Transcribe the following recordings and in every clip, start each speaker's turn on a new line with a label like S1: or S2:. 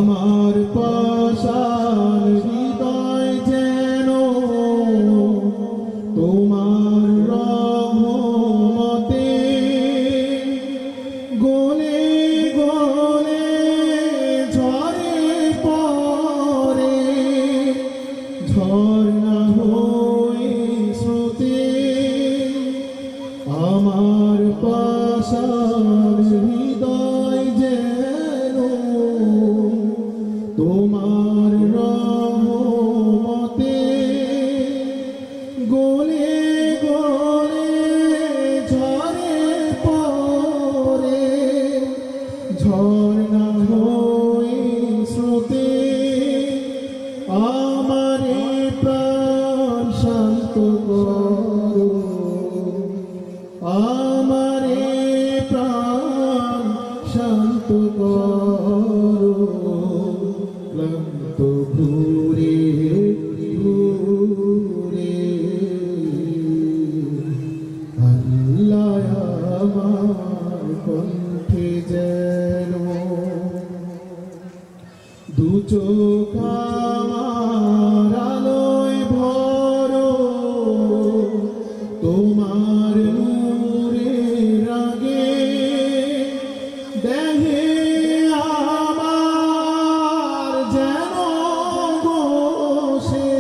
S1: আমার পাষাণ হৃদয় যেন তোমার রহমতে গলে গলে ঝরে পড়ে, ঝর্ণা হয়ে স্রোতে। আমার পাষাণ হৃদয় যেন তোমার রহমতে গলে গলে ঝরে পড়ে, ঝর্ণা হয়ে স্রোতে। আমারে প্রাণ শান্ত করো, আমারে প্রাণ শান্ত করো। ক্লান্ত ঘুরে ঘুরে আল্লাহ আমার কণ্ঠে যেন দু চোখ আমার আলোয় ভরো, তোমার নূরের আগে দেহে আমার যেন বসে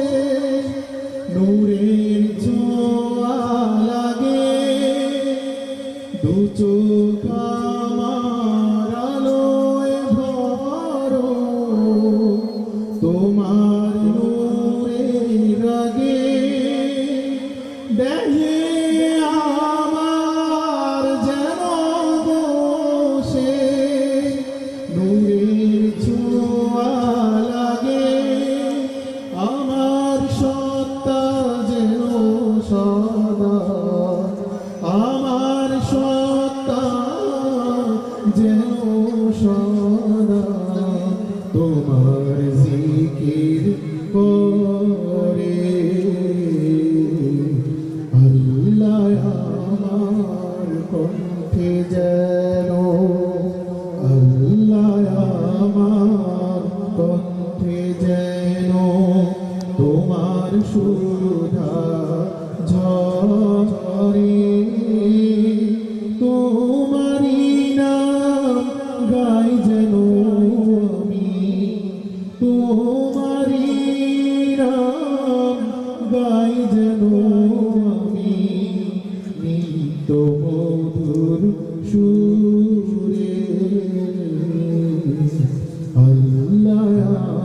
S1: নূরের ছোঁয়া লাগে। দু চোখ আমার আলোয় ভরো, তোমার নূরের আগে দেহে আমার যেন বসে নূরের ছোঁয়া লাগে। আমার সত্তা যেন সদা, আমার সত্তা যেন সদা তোমার জিকির করে। আল্লাহ আমার কণ্ঠে যেন, আল্লাহ আমার কণ্ঠে যেন তোমার সুধা ঝরে। তোমারই নাম গাই যেন আমি, তোমারই নাম গাই যেন আমি নিত্য মধুর সুরে। আল্লাহ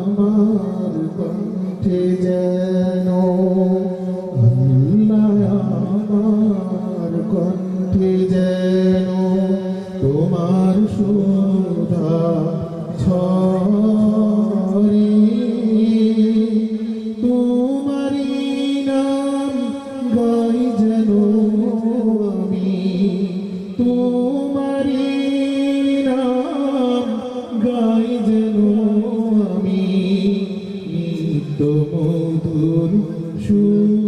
S1: আমার কণ্ঠে যেন, আল্লাহ আমার কণ্ঠে যেন তোমার সুধা ঝরে। তোমারই নাম গাই যেন আমি, তোমারই নাম গাই যেন আমি নিত্য মধুর সুর।